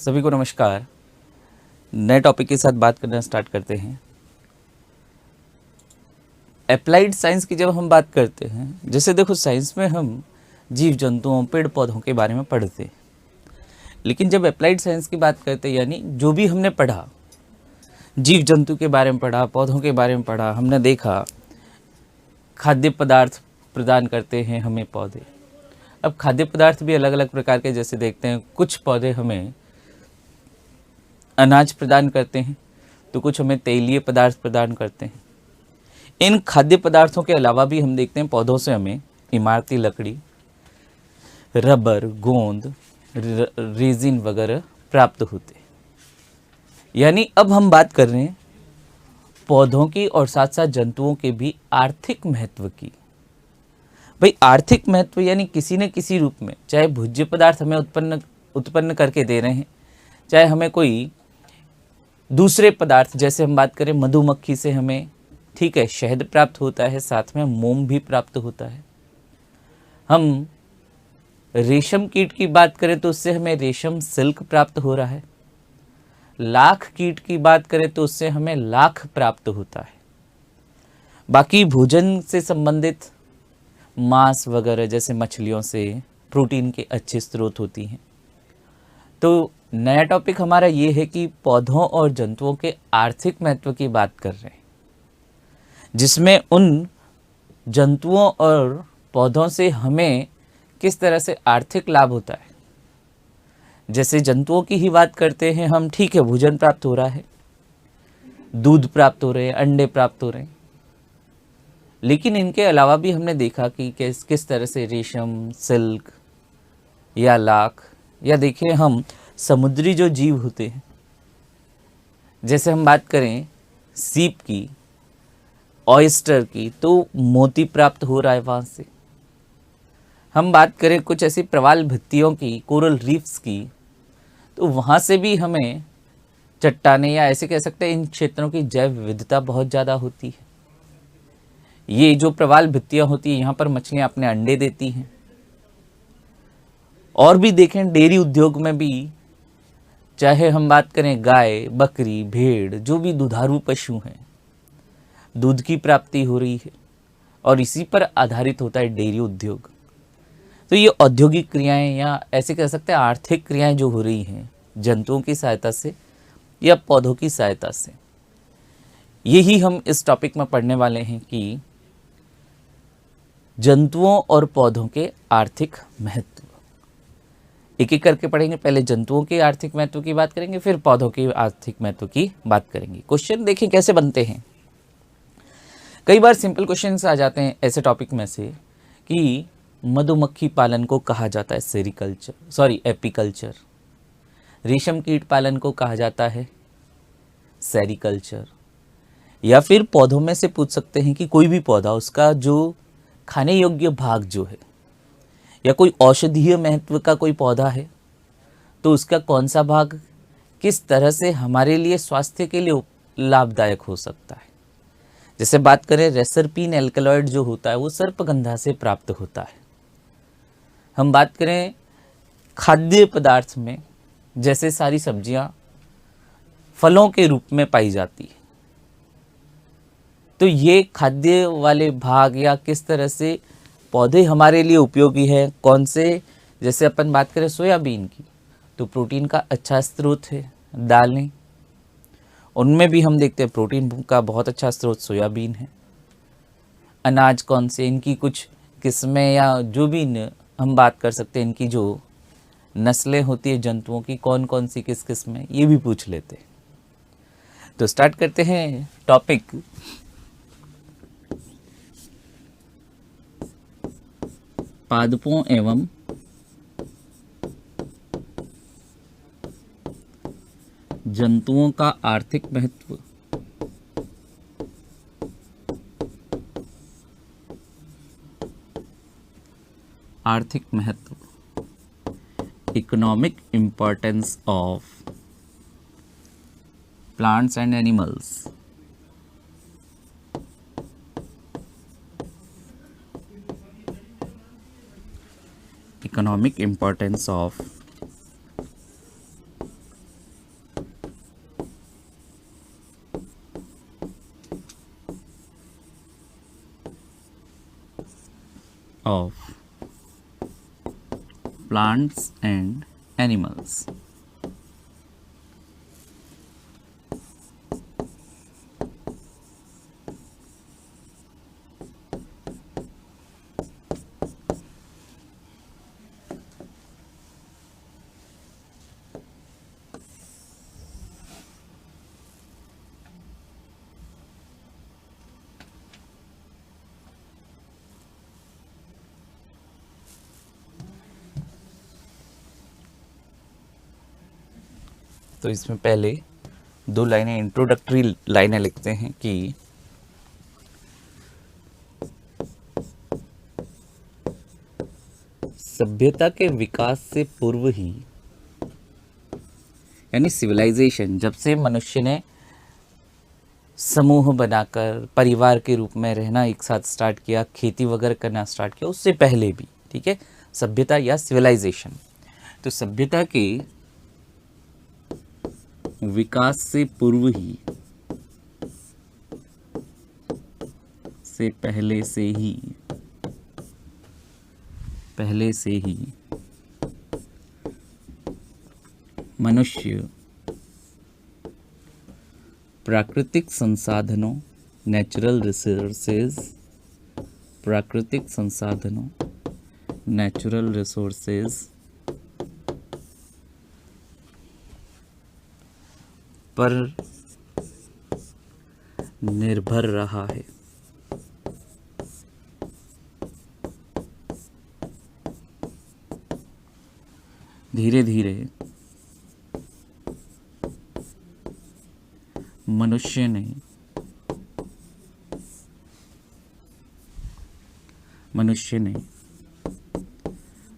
सभी को नमस्कार। नए टॉपिक के साथ बात करना स्टार्ट करते हैं। अप्लाइड साइंस की जब हम बात करते हैं, जैसे देखो साइंस में हम जीव जंतुओं पेड़ पौधों के बारे में पढ़ते हैं, लेकिन जब अप्लाइड साइंस की बात करते हैं यानी जो भी हमने पढ़ा, जीव जंतु के बारे में पढ़ा, पौधों के बारे में पढ़ा, हमने देखा खाद्य पदार्थ प्रदान करते हैं हमें पौधे। अब खाद्य पदार्थ भी अलग अलग प्रकार के, जैसे देखते हैं कुछ पौधे हमें अनाज प्रदान करते हैं तो कुछ हमें तेलीय पदार्थ प्रदान करते हैं। इन खाद्य पदार्थों के अलावा भी हम देखते हैं पौधों से हमें इमारती लकड़ी, रबर, गोंद, रेजिन वगैरह प्राप्त होते हैं। यानी अब हम बात कर रहे हैं पौधों की और साथ साथ जंतुओं के भी आर्थिक महत्व की। भाई आर्थिक महत्व यानी किसी न किसी रूप में, चाहे भोज्य पदार्थ हमें उत्पन्न करके दे रहे हैं, चाहे हमें कोई दूसरे पदार्थ, जैसे हम बात करें मधुमक्खी से हमें ठीक है शहद प्राप्त होता है, साथ में मोम भी प्राप्त होता है। हम रेशम कीट की बात करें तो उससे हमें रेशम सिल्क प्राप्त हो रहा है। लाख कीट की बात करें तो उससे हमें लाख प्राप्त होता है। बाकी भोजन से संबंधित मांस वगैरह जैसे मछलियों से प्रोटीन के अच्छे स्रोत होती हैं। तो नया टॉपिक हमारा ये है कि पौधों और जंतुओं के आर्थिक महत्व की बात कर रहे हैं, जिसमें उन जंतुओं और पौधों से हमें किस तरह से आर्थिक लाभ होता है। जैसे जंतुओं की ही बात करते हैं हम, ठीक है भोजन प्राप्त हो रहा है, दूध प्राप्त हो रहे हैं, अंडे प्राप्त हो रहे हैं, लेकिन इनके अलावा भी हमने देखा कि किस तरह से रेशम, सिल्क या लाख, या देखिए हम समुद्री जो जीव होते हैं, जैसे हम बात करें सीप की, ऑयस्टर की, तो मोती प्राप्त हो रहा है वहाँ से। हम बात करें कुछ ऐसी प्रवाल भित्तियों की, कोरल रीफ्स की, तो वहाँ से भी हमें चट्टाने या ऐसे कह सकते हैं इन क्षेत्रों की जैव विविधता बहुत ज़्यादा होती है। ये जो प्रवाल भित्तियाँ होती हैं, यहाँ पर मछलियाँ अपने अंडे देती हैं। और भी देखें डेयरी उद्योग में भी, चाहे हम बात करें गाय, बकरी, भेड़, जो भी दुधारू पशु हैं, दूध की प्राप्ति हो रही है और इसी पर आधारित होता है डेयरी उद्योग। तो ये औद्योगिक क्रियाएं या ऐसे कह सकते हैं आर्थिक क्रियाएं जो हो रही हैं जंतुओं की सहायता से या पौधों की सहायता से, यही हम इस टॉपिक में पढ़ने वाले हैं कि जंतुओं और पौधों के आर्थिक महत्व। एक एक करके पढ़ेंगे। पहले जंतुओं के आर्थिक महत्व की बात करेंगे, फिर पौधों के आर्थिक महत्व की बात करेंगे। क्वेश्चन देखें कैसे बनते हैं। कई बार सिंपल क्वेश्चंस आ जाते हैं ऐसे टॉपिक में से कि मधुमक्खी पालन को कहा जाता है एपीकल्चर, रेशम कीट पालन को कहा जाता है सेरिकल्चर, या फिर पौधों में से पूछ सकते हैं कि कोई भी पौधा, उसका जो खाने योग्य भाग जो है, या कोई औषधीय महत्व का कोई पौधा है तो उसका कौन सा भाग किस तरह से हमारे लिए स्वास्थ्य के लिए लाभदायक हो सकता है। जैसे बात करें रेसरपीन एल्कलॉइड जो होता है वो सर्पगंधा से प्राप्त होता है। हम बात करें खाद्य पदार्थ में, जैसे सारी सब्जियां फलों के रूप में पाई जाती है, तो ये खाद्य वाले भाग या किस तरह से पौधे हमारे लिए उपयोगी है, कौन से, जैसे अपन बात करें सोयाबीन की, तो प्रोटीन का अच्छा स्रोत है दालें, उनमें भी हम देखते हैं प्रोटीन का बहुत अच्छा स्रोत सोयाबीन है। अनाज कौन से, इनकी कुछ किस्में या जो भी हम बात कर सकते हैं, इनकी जो नस्लें होती है जंतुओं की, कौन कौन सी किस किस्में, ये भी पूछ लेते हैं। तो स्टार्ट करते हैं टॉपिक। पादपों एवं जंतुओं का आर्थिक महत्व। आर्थिक महत्व, economic importance of plants and animals. Economic importance of of plants and animals. तो इसमें पहले 2 लाइनें इंट्रोडक्टरी लाइनें लिखते हैं कि सभ्यता के विकास से पूर्व ही, यानी सिविलाइजेशन, जब से मनुष्य ने समूह बनाकर परिवार के रूप में रहना एक साथ स्टार्ट किया, खेती वगैरह करना स्टार्ट किया, उससे पहले भी, ठीक है, सभ्यता या सिविलाइजेशन। तो सभ्यता के विकास से पूर्व ही, से पहले से ही मनुष्य प्राकृतिक संसाधनों, नेचुरल रिसोर्सेज पर निर्भर रहा है। धीरे धीरे मनुष्य ने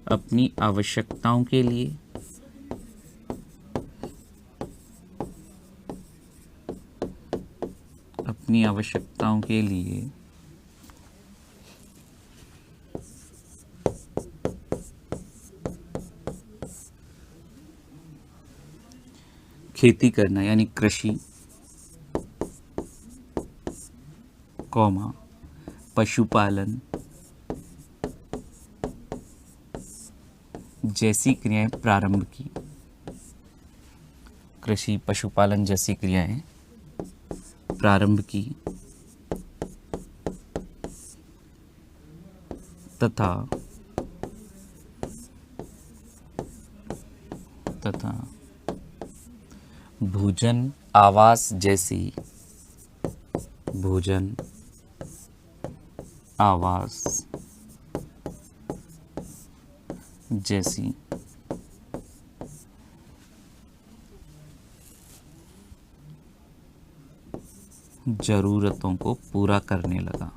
अपनी आवश्यकताओं के लिए खेती करना, यानी कृषि, पशुपालन जैसी क्रियाएं प्रारंभ की। कृषि, पशुपालन जैसी क्रियाएं प्रारंभ की तथा भोजन आवास जैसी जरूरतों को पूरा करने लगा।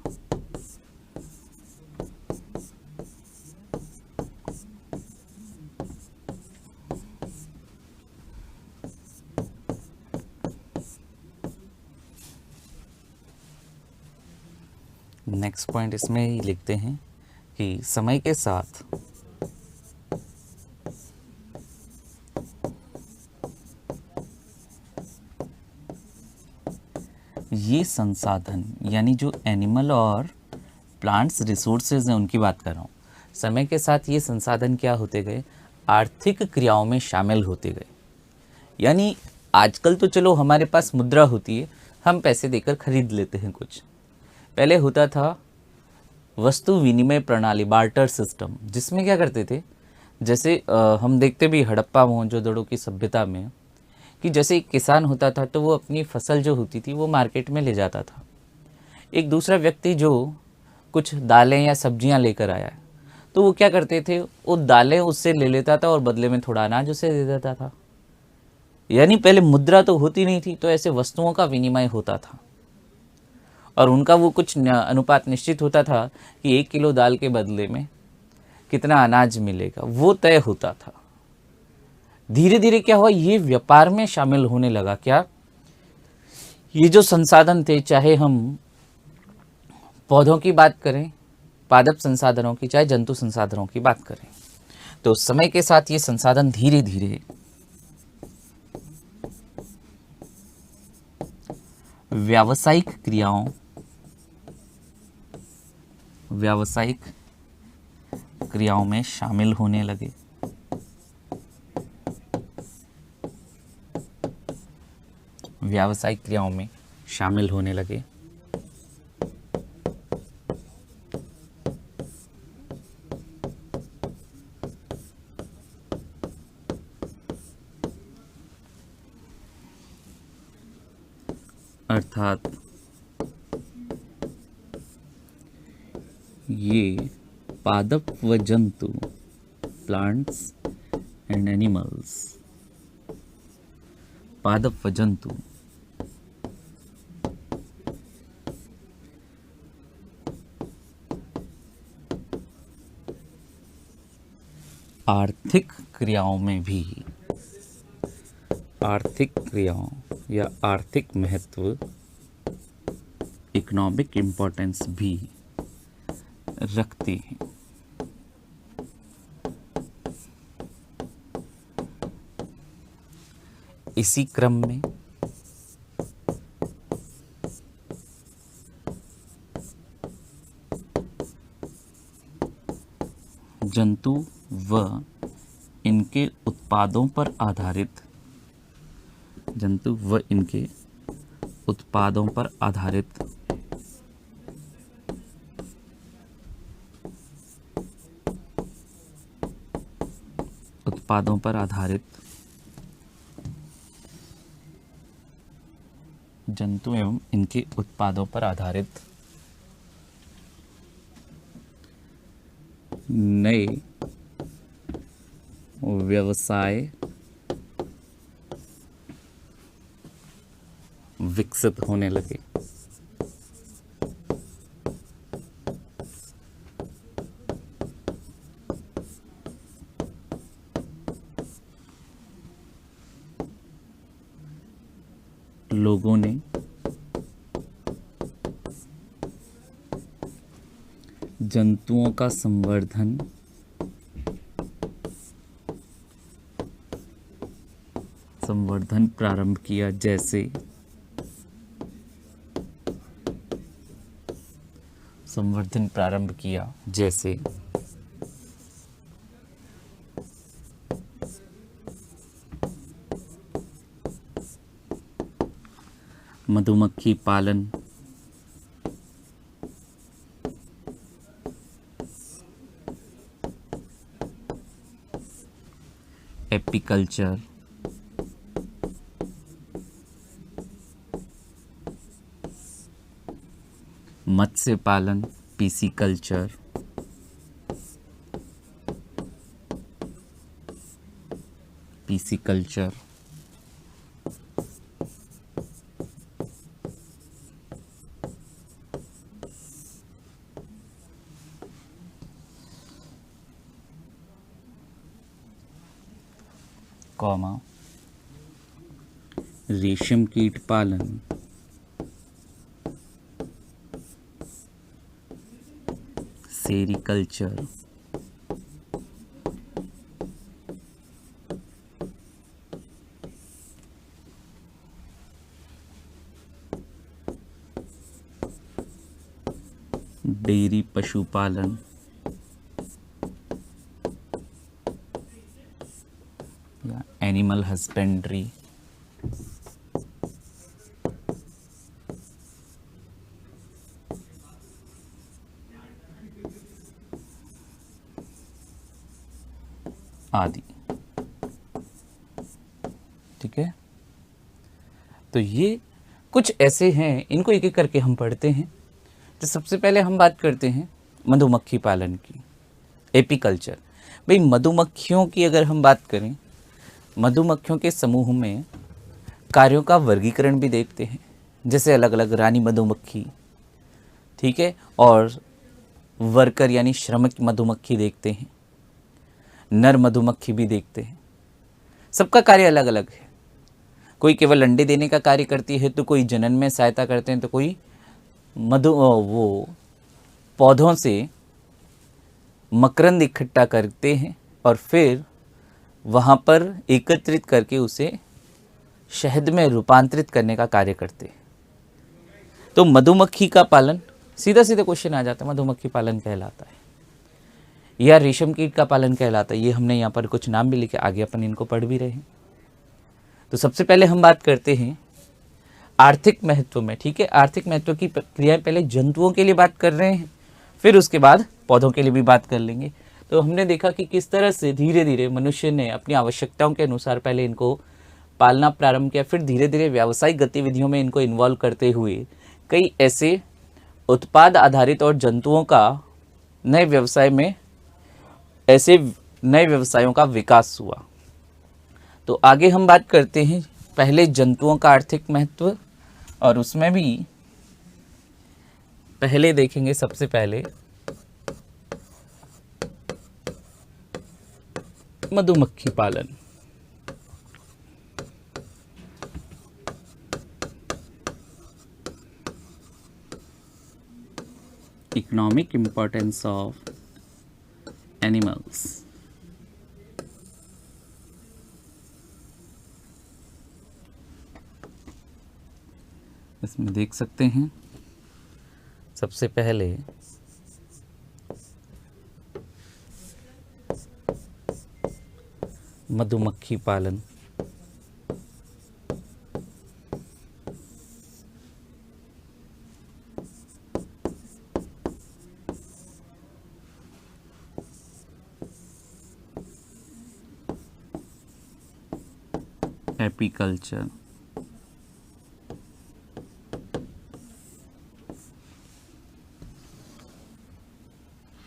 नेक्स्ट पॉइंट इसमें ही लिखते हैं कि समय के साथ ये संसाधन, यानी जो एनिमल और प्लांट्स रिसोर्सेज हैं उनकी बात कर रहा हूँ, समय के साथ ये संसाधन क्या होते गए, आर्थिक क्रियाओं में शामिल होते गए। यानी आजकल तो चलो हमारे पास मुद्रा होती है, हम पैसे देकर खरीद लेते हैं कुछ। पहले होता था वस्तु विनिमय प्रणाली, बार्टर सिस्टम, जिसमें क्या करते थे, जैसे हम देखते भी हड़प्पा मोहनजोदड़ो की सभ्यता में कि जैसे एक किसान होता था तो वो अपनी फसल जो होती थी वो मार्केट में ले जाता था। एक दूसरा व्यक्ति जो कुछ दालें या सब्जियां लेकर आया तो वो क्या करते थे, वो दालें उससे ले लेता था और बदले में थोड़ा अनाज उसे दे देता था। यानी पहले मुद्रा तो होती नहीं थी, तो ऐसे वस्तुओं का विनिमय होता था और उनका वो कुछ अनुपात निश्चित होता था कि 1 किलो दाल के बदले में कितना अनाज मिलेगा, वो तय होता था। धीरे धीरे क्या हुआ, ये व्यापार में शामिल होने लगा। क्या, ये जो संसाधन थे, चाहे हम पौधों की बात करें, पादप संसाधनों की, चाहे जंतु संसाधनों की बात करें, तो समय के साथ ये संसाधन धीरे धीरे व्यावसायिक क्रियाओं में शामिल होने लगे। व्यावसायिक क्रियाओं में शामिल होने लगे। अर्थात ये पादप व जंतु, प्लांट्स एंड एनिमल्स, पादप व जंतु आर्थिक क्रियाओं में भी, आर्थिक क्रियाओं या आर्थिक महत्व, इकोनॉमिक इम्पोर्टेंस भी रखते हैं। इसी क्रम में जंतु व इनके उत्पादों पर आधारित, जंतु व इनके उत्पादों पर आधारित उत्पादों पर आधारित जंतु एवं इनके उत्पादों पर आधारित नए व्यवसाय विकसित होने लगे। लोगों ने जंतुओं का संवर्धन प्रारंभ किया, जैसे मधुमक्खी पालन, एपीकल्चर, मत्स्य पालन, पीसीकल्चर, रेशम कीट पालन, सेरीकल्चर, डेयरी पशुपालन, या एनिमल हस्बेंड्री, आदि। ठीक है, तो ये कुछ ऐसे हैं, इनको एक एक करके हम पढ़ते हैं। तो सबसे पहले हम बात करते हैं मधुमक्खी पालन की, एपीकल्चर। भाई मधुमक्खियों की अगर हम बात करें, मधुमक्खियों के समूह में कार्यों का वर्गीकरण भी देखते हैं, जैसे अलग अलग रानी मधुमक्खी, ठीक है, और वर्कर यानी श्रमिक मधुमक्खी देखते हैं, नर मधुमक्खी भी देखते हैं। सबका कार्य अलग अलग है। कोई केवल अंडे देने का कार्य करती है, तो कोई जनन में सहायता करते हैं, तो कोई वो पौधों से मकरंद इकट्ठा करते हैं और फिर वहाँ पर एकत्रित करके उसे शहद में रूपांतरित करने का कार्य करते हैं। तो मधुमक्खी का पालन, सीधा सीधा क्वेश्चन आ जाता है, मधुमक्खी पालन कहलाता है। या रेशम कीट का पालन कहलाता है। ये हमने यहाँ पर कुछ नाम भी लिखे, आगे अपन इनको पढ़ भी रहे हैं। तो सबसे पहले हम बात करते हैं आर्थिक महत्व में, ठीक है। आर्थिक महत्व की क्रियाएं पहले जंतुओं के लिए बात कर रहे हैं, फिर उसके बाद पौधों के लिए भी बात कर लेंगे। तो हमने देखा कि किस तरह से धीरे धीरे मनुष्य ने अपनी आवश्यकताओं के अनुसार पहले इनको पालना प्रारंभ किया, फिर धीरे धीरे व्यावसायिक गतिविधियों में इनको इन्वॉल्व करते हुए कई ऐसे उत्पाद आधारित और जंतुओं का नए व्यवसाय में ऐसे नए व्यवसायों का विकास हुआ। तो आगे हम बात करते हैं पहले जंतुओं का आर्थिक महत्व, और उसमें भी पहले देखेंगे सबसे पहले मधुमक्खी पालन। Economic importance of animals. इसमें देख सकते हैं सबसे पहले मधुमक्खी पालन। एपीकल्चर,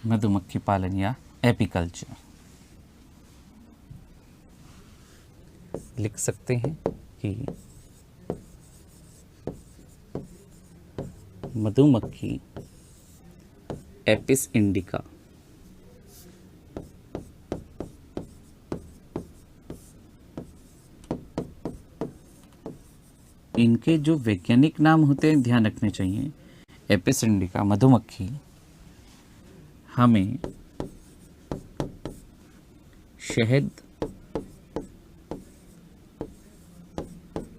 मधुमक्खी पालन या एपीकल्चर लिख सकते हैं कि मधुमक्खी एपिस इंडिका इनके जो वैज्ञानिक नाम होते हैं ध्यान रखने चाहिए। एपिस इंडिका मधुमक्खी हमें शहद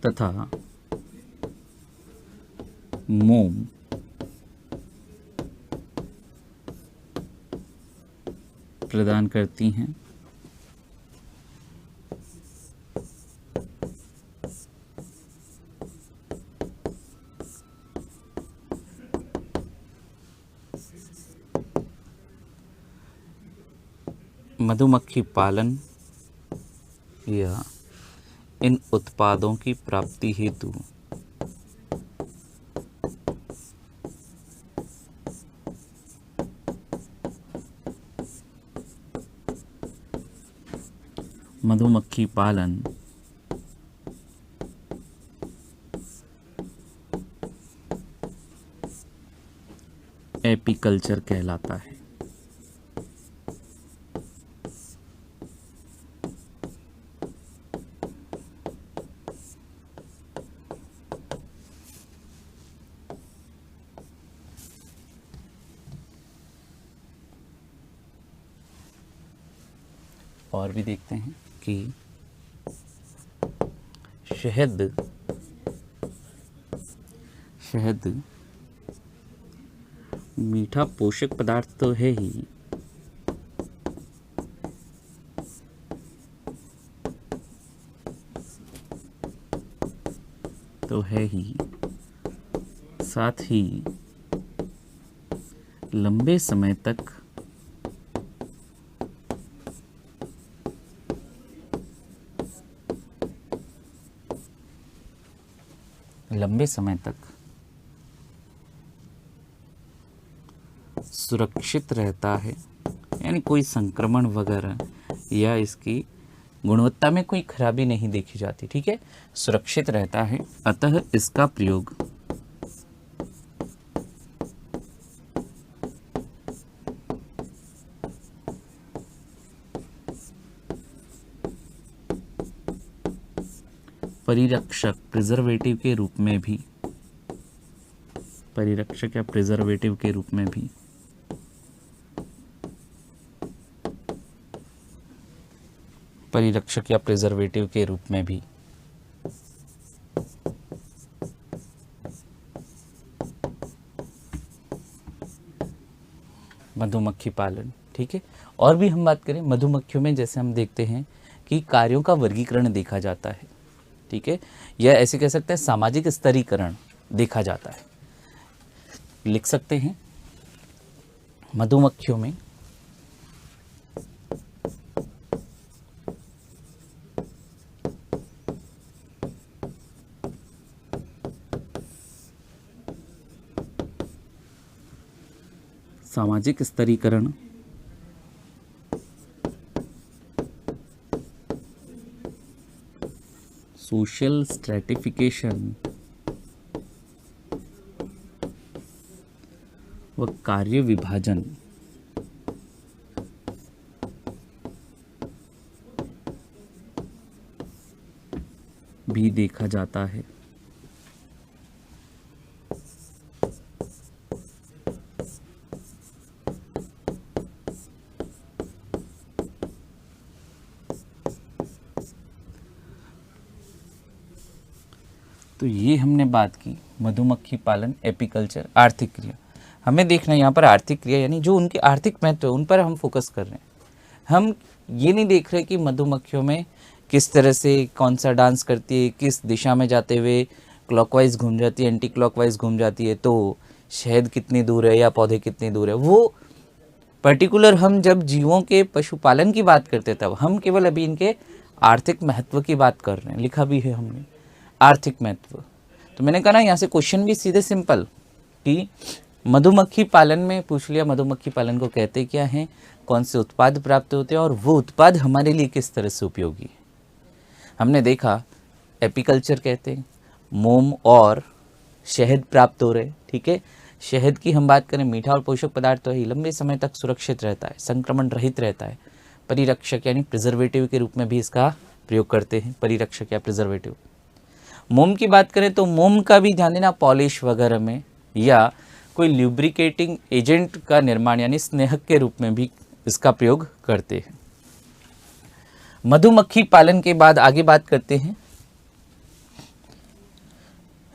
तथा मोम प्रदान करती हैं। मधुमक्खी पालन या इन उत्पादों की प्राप्ति हेतु मधुमक्खी पालन एपीकल्चर कहलाता है। और भी देखते हैं कि शहद मीठा पोषक पदार्थ तो है ही, साथ ही लंबे समय तक सुरक्षित रहता है, यानी कोई संक्रमण वगैरह या इसकी गुणवत्ता में कोई खराबी नहीं देखी जाती, ठीक है, सुरक्षित रहता है। अतः इसका प्रयोग परिरक्षक प्रिजर्वेटिव के रूप में भी परिरक्षक या प्रिजर्वेटिव के रूप में भी परिरक्षक या प्रिजर्वेटिव के रूप में भी मधुमक्खी पालन ठीक है। और भी हम बात करें मधुमक्खियों में, जैसे हम देखते हैं कि कार्यों का वर्गीकरण देखा जाता है, ठीक है, या ऐसे कह सकते हैं सामाजिक स्तरीकरण देखा जाता है। लिख सकते हैं मधुमक्खियों में सामाजिक स्तरीकरण, सोशल स्ट्रैटिफिकेशन व कार्य विभाजन भी देखा जाता है। तो ये हमने बात की मधुमक्खी पालन, एपीकल्चर, आर्थिक क्रिया। हमें देखना है यहाँ पर आर्थिक क्रिया यानी जो उनके आर्थिक महत्व है उन पर हम फोकस कर रहे हैं। हम ये नहीं देख रहे कि मधुमक्खियों में किस तरह से कौन सा डांस करती है, किस दिशा में जाते हुए क्लॉकवाइज घूम जाती है, एंटी क्लॉकवाइज घूम जाती है, तो शहद कितनी दूर है या पौधे कितनी दूर है, वो पर्टिकुलर हम जब जीवों के पशुपालन की बात करते तब हम केवल अभी इनके आर्थिक महत्व की बात कर रहे हैं। लिखा भी है हमने आर्थिक महत्व। तो मैंने कहा ना यहाँ से क्वेश्चन भी सीधे सिंपल कि मधुमक्खी पालन में पूछ लिया, मधुमक्खी पालन को कहते क्या हैं, कौन से उत्पाद प्राप्त होते हैं और वो उत्पाद हमारे लिए किस तरह से उपयोगी है। हमने देखा एपीकल्चर कहते हैं मोम और शहद प्राप्त हो रहे, ठीक है। शहद की हम बात करें, मीठा और पोषक पदार्थ तो ही लंबे समय तक सुरक्षित रहता है, संक्रमण रहित रहता है, परिरक्षक यानी प्रिजर्वेटिव के रूप में भी इसका प्रयोग करते हैं, परिरक्षक या प्रिजर्वेटिव। मोम की बात करें तो मोम का भी ध्यान देना, पॉलिश वगैरह में या कोई ल्यूब्रिकेटिंग एजेंट का निर्माण यानी स्नेहक के रूप में भी इसका प्रयोग करते हैं। मधुमक्खी पालन के बाद आगे बात करते हैं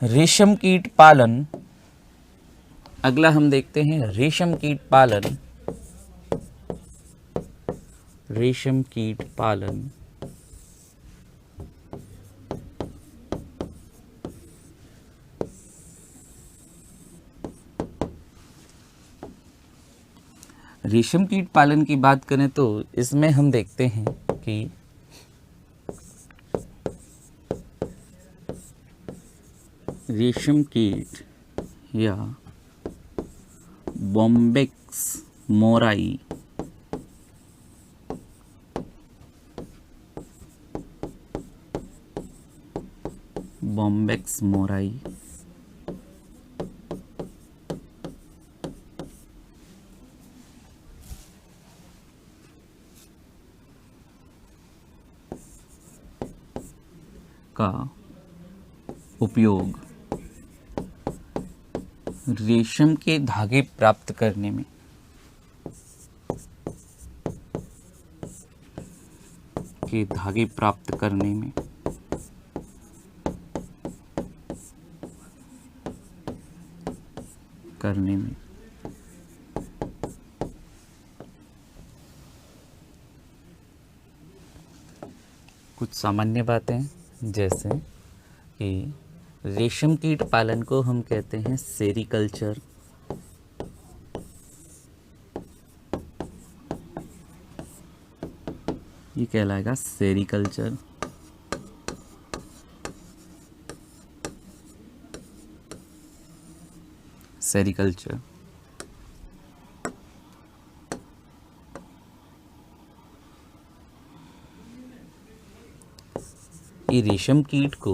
रेशम कीट पालन। अगला हम देखते हैं रेशम कीट पालन। रेशम कीट पालन रेशम कीट पालन की बात करें तो इसमें हम देखते हैं कि रेशम कीट या बॉम्बेक्स मोराई बॉम्बेक्स मोराई का उपयोग रेशम के धागे प्राप्त करने में कुछ सामान्य बातें जैसे कि रेशम कीट पालन को हम कहते हैं सेरीकल्चर, ये कहलाएगा सेरीकल्चर। सेरीकल्चर ये रेशम कीट को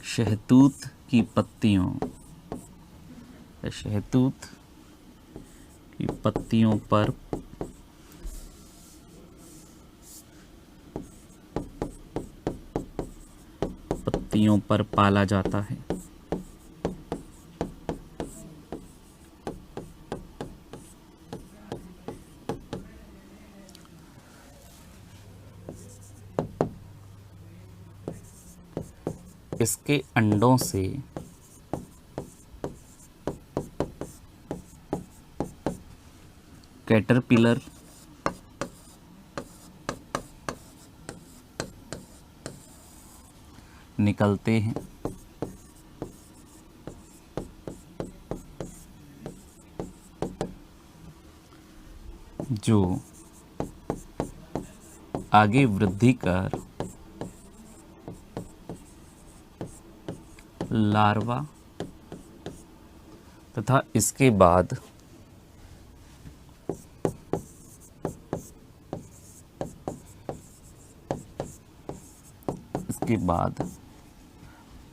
शहतूत की पत्तियों पर पाला जाता है। इसके अंडों से कैटरपिलर निकलते हैं। जो आगे वृद्धि कर लार्वा तथा इसके बाद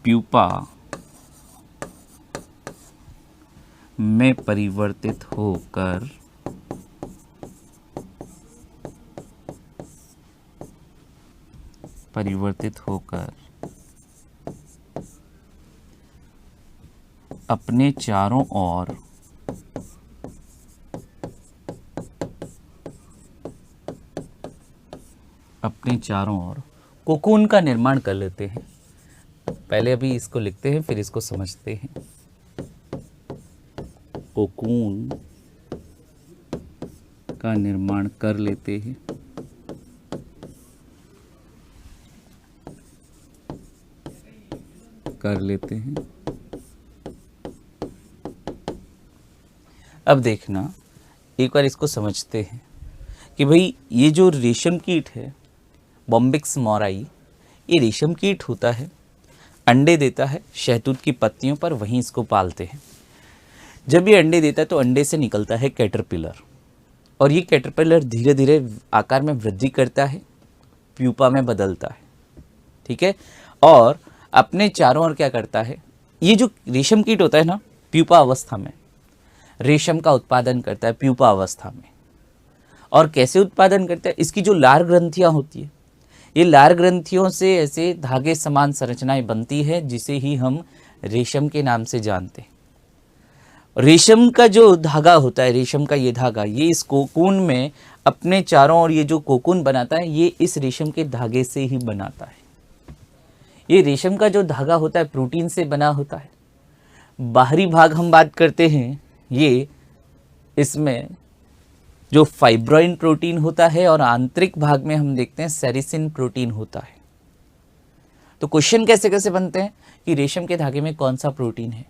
प्यूपा में परिवर्तित होकर अपने चारों ओर कोकून का निर्माण कर लेते हैं। पहले अभी इसको लिखते हैं, फिर इसको समझते हैं। कोकून का निर्माण कर लेते हैं। अब देखना, एक बार इसको समझते हैं कि भाई ये जो रेशम कीट है बॉम्बिक्स मोराई, ये रेशम कीट होता है, अंडे देता है शहतूत की पत्तियों पर, वहीं इसको पालते हैं। जब ये अंडे देता है तो अंडे से निकलता है कैटरपिलर, और ये कैटरपिलर धीरे धीरे आकार में वृद्धि करता है, प्यूपा में बदलता है, ठीक है। और अपने चारों ओर क्या करता है, ये जो रेशम कीट होता है ना, प्यूपा अवस्था में रेशम का उत्पादन करता है, प्यूपा अवस्था में। और कैसे उत्पादन करता है, इसकी जो लार ग्रंथियाँ होती है, ये लार ग्रंथियों से ऐसे धागे समान संरचनाएं बनती है, जिसे ही हम रेशम के नाम से जानते हैं। रेशम का जो धागा होता है, रेशम का ये धागा, ये इस कोकून में अपने चारों ओर ये जो कोकून बनाता है, ये इस रेशम के धागे से ही बनाता है। ये रेशम का जो धागा होता है प्रोटीन से बना होता है। बाहरी भाग हम बात करते हैं, ये इसमें जो फाइब्रोइन प्रोटीन होता है, और आंतरिक भाग में हम देखते हैं सेरिसिन प्रोटीन होता है। तो क्वेश्चन कैसे कैसे बनते हैं कि रेशम के धागे में कौन सा प्रोटीन है।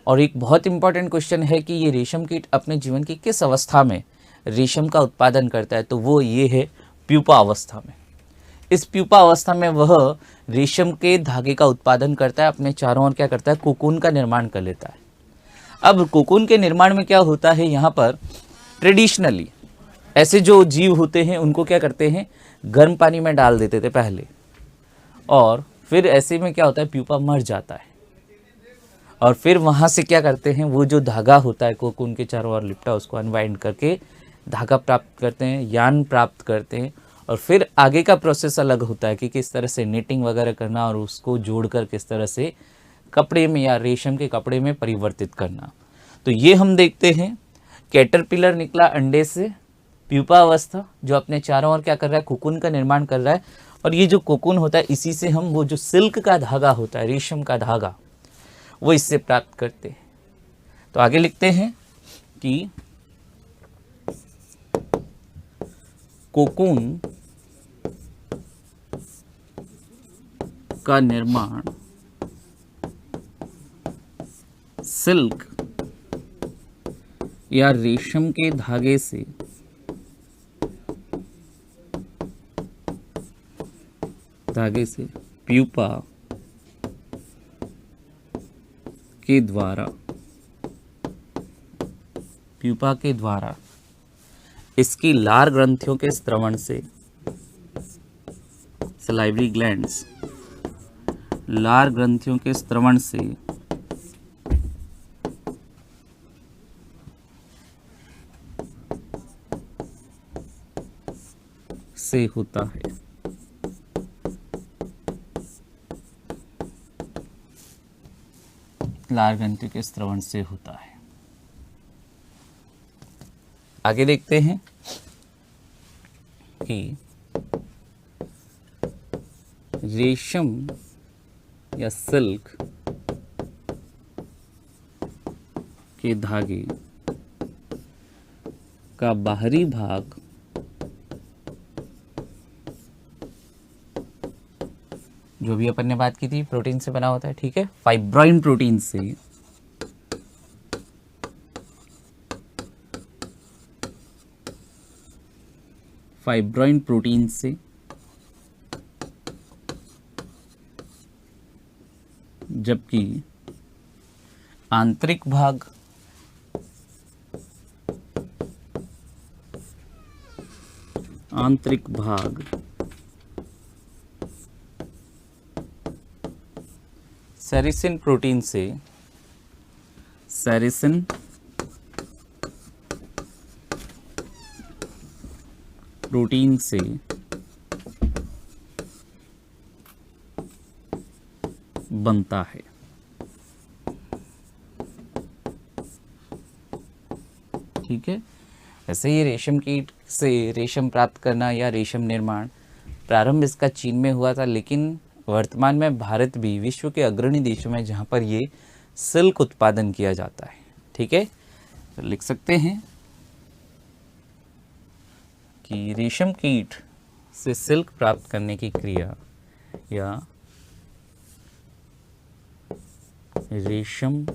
और एक बहुत इंपॉर्टेंट क्वेश्चन है कि ये रेशम कीट अपने जीवन की किस अवस्था में रेशम का उत्पादन करता है, तो वो ये है प्यूपा अवस्था में। इस प्यूपा अवस्था में वह रेशम के धागे का उत्पादन करता है, अपने चारों ओर क्या करता है, कोकून का निर्माण कर लेता है। अब कोकून के निर्माण में क्या होता है, यहाँ पर ट्रेडिशनली ऐसे जो जीव होते हैं उनको क्या करते हैं, गर्म पानी में डाल देते थे पहले, और फिर ऐसे में क्या होता है, प्यूपा मर जाता है। और फिर वहाँ से क्या करते हैं, वो जो धागा होता है कोकून के चारों ओर लिपटा, उसको अनवाइंड करके धागा प्राप्त करते हैं, यान प्राप्त करते हैं। और फिर आगे का प्रोसेस अलग होता है कि किस तरह से निटिंग वगैरह करना, और उसको जोड़कर किस तरह से कपड़े में या रेशम के कपड़े में परिवर्तित करना। तो ये हम देखते हैं, कैटरपिलर निकला अंडे से, प्यूपा अवस्था जो अपने चारों ओर क्या कर रहा है, कोकून का निर्माण कर रहा है। और ये जो कोकून होता है, इसी से हम वो जो सिल्क का धागा होता है, रेशम का धागा, वो इससे प्राप्त करते हैं। तो आगे लिखते हैं कि कोकून का निर्माण सिल्क या रेशम के धागे से प्यूपा के द्वारा इसकी लार ग्रंथियों के स्रवण से, सलाइवरी ग्लैंड्स, लार ग्रंथियों के स्रवण से होता है। लार ग्रंथियों के स्रवण से होता है। आगे देखते हैं कि रेशम या सिल्क के धागे का बाहरी भाग जो भी अपन ने बात की थी प्रोटीन से बना होता है, ठीक है, फाइब्रोइन प्रोटीन से जबकि आंतरिक भाग सेरिसिन प्रोटीन से बनता है। ठीक है, वैसे ये रेशम कीट से रेशम प्राप्त करना या रेशम निर्माण प्रारंभ इसका चीन में हुआ था, लेकिन वर्तमान में भारत भी विश्व के अग्रणी देशों में जहाँ पर ये सिल्क उत्पादन किया जाता है। ठीक है, तो लिख सकते हैं कि रेशम कीट से सिल्क प्राप्त करने की क्रिया या रेशम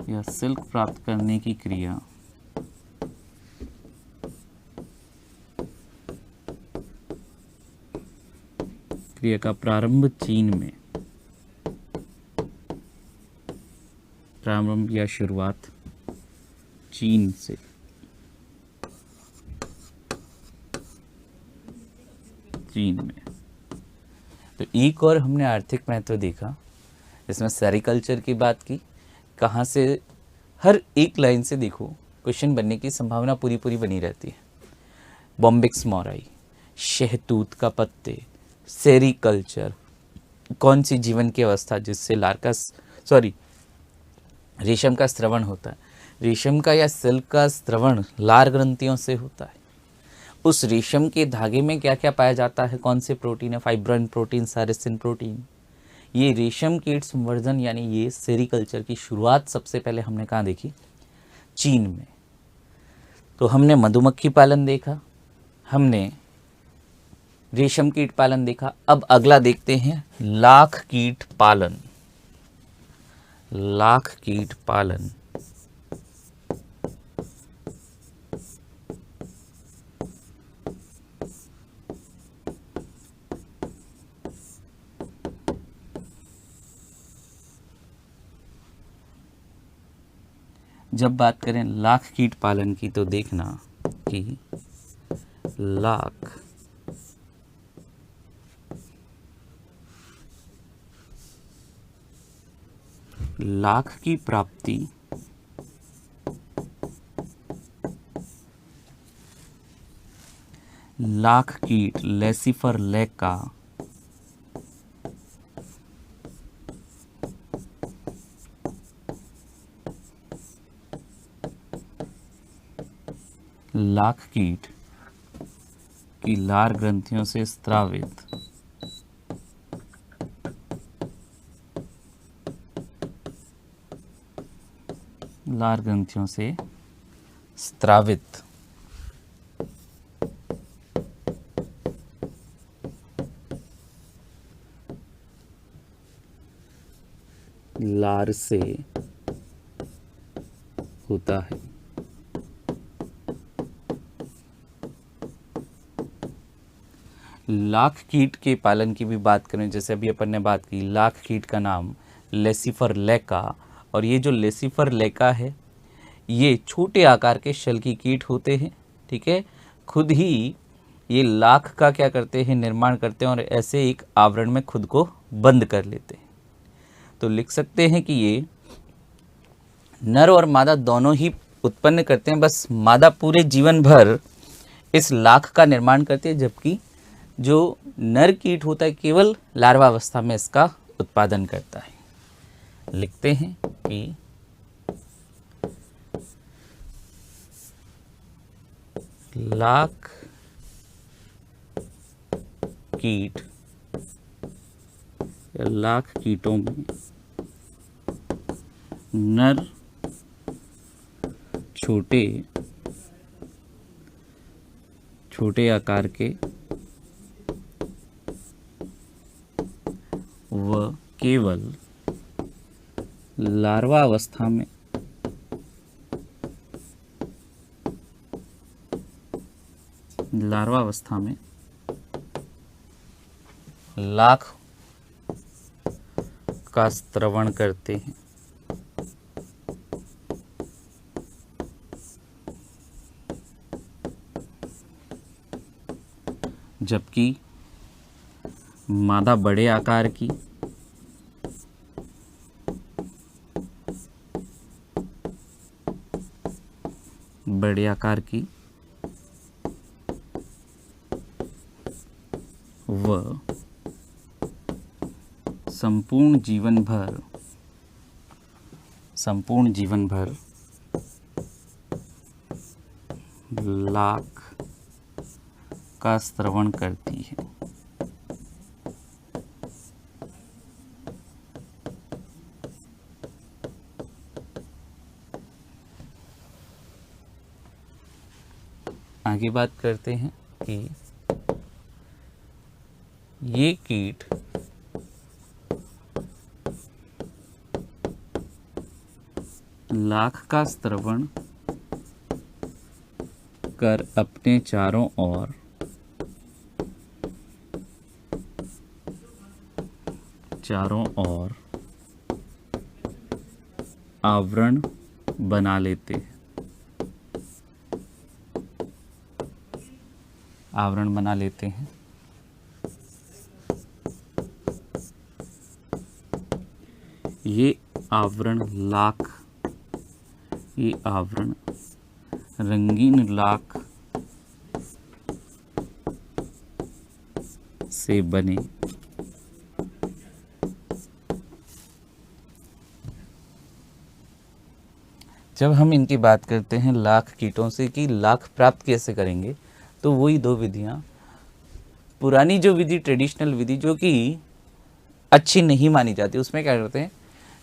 या सिल्क प्राप्त करने की क्रिया का प्रारंभ चीन में, प्रारंभ या शुरुआत चीन से, चीन में। तो एक और हमने आर्थिक महत्व देखा, इसमें सेरिकल्चर की बात की, कहाँ से हर एक लाइन से देखो क्वेश्चन बनने की संभावना पूरी बनी रहती है। बॉम्बिक्स मोराई, शहतूत का पत्ते, सेरिकल्चर, कौन सी जीवन की अवस्था जिससे रेशम का स्रवण होता है। रेशम का या सिल्क का स्रवण लार ग्रंथियों से होता है। उस रेशम के धागे में क्या क्या पाया जाता है, कौन से प्रोटीन है, फाइब्रोइन प्रोटीन, सेरिसिन प्रोटीन। ये रेशम कीट संवर्धन यानी ये सेरिकल्चर की शुरुआत सबसे पहले हमने कहाँ देखी, चीन में। तो हमने मधुमक्खी पालन देखा, हमने रेशम कीट पालन देखा। अब अगला देखते हैं लाख कीट पालन। लाख कीट पालन जब बात करें लाख कीट पालन की तो देखना कि लाख की प्राप्ति लाख कीट लेसिफर लेका लाख कीट की लार ग्रंथियों से स्रावित लार ग्रंथियों से स्रावित लार से होता है। लाख कीट के पालन की भी बात करें, जैसे अभी अपन ने बात की, लाख कीट का नाम लेसिफर लेका, और ये जो लेसिफर लेका है ये छोटे आकार के शल की कीट होते हैं। ठीक है, खुद ही ये लाख का क्या करते हैं, निर्माण करते हैं और ऐसे एक आवरण में खुद को बंद कर लेते हैं। तो लिख सकते हैं कि ये नर और मादा दोनों ही उत्पन्न करते हैं, बस मादा पूरे जीवन भर इस लाख का निर्माण करती है, जबकि जो नर कीट होता है केवल लार्वा अवस्था में इसका उत्पादन करता है। लिखते हैं कि लाख कीट या लाख कीटों में नर छोटे छोटे आकार के व केवल लार्वा अवस्था में लाख का स्त्रवण करते हैं। जबकि मादा बड़े आकार की व संपूर्ण जीवन भर लाख का स्त्रवण करती है। आगे बात करते हैं कि ये कीट लाख का स्त्रवण कर अपने चारों ओर आवरण बना लेते हैं। ये आवरण रंगीन लाख से बने जब हम इनकी बात करते हैं लाख कीटों से कि लाख प्राप्त कैसे करेंगे, तो वही दो विधियां, पुरानी जो विधि ट्रेडिशनल विधि जो कि अच्छी नहीं मानी जाती, उसमें क्या करते हैं,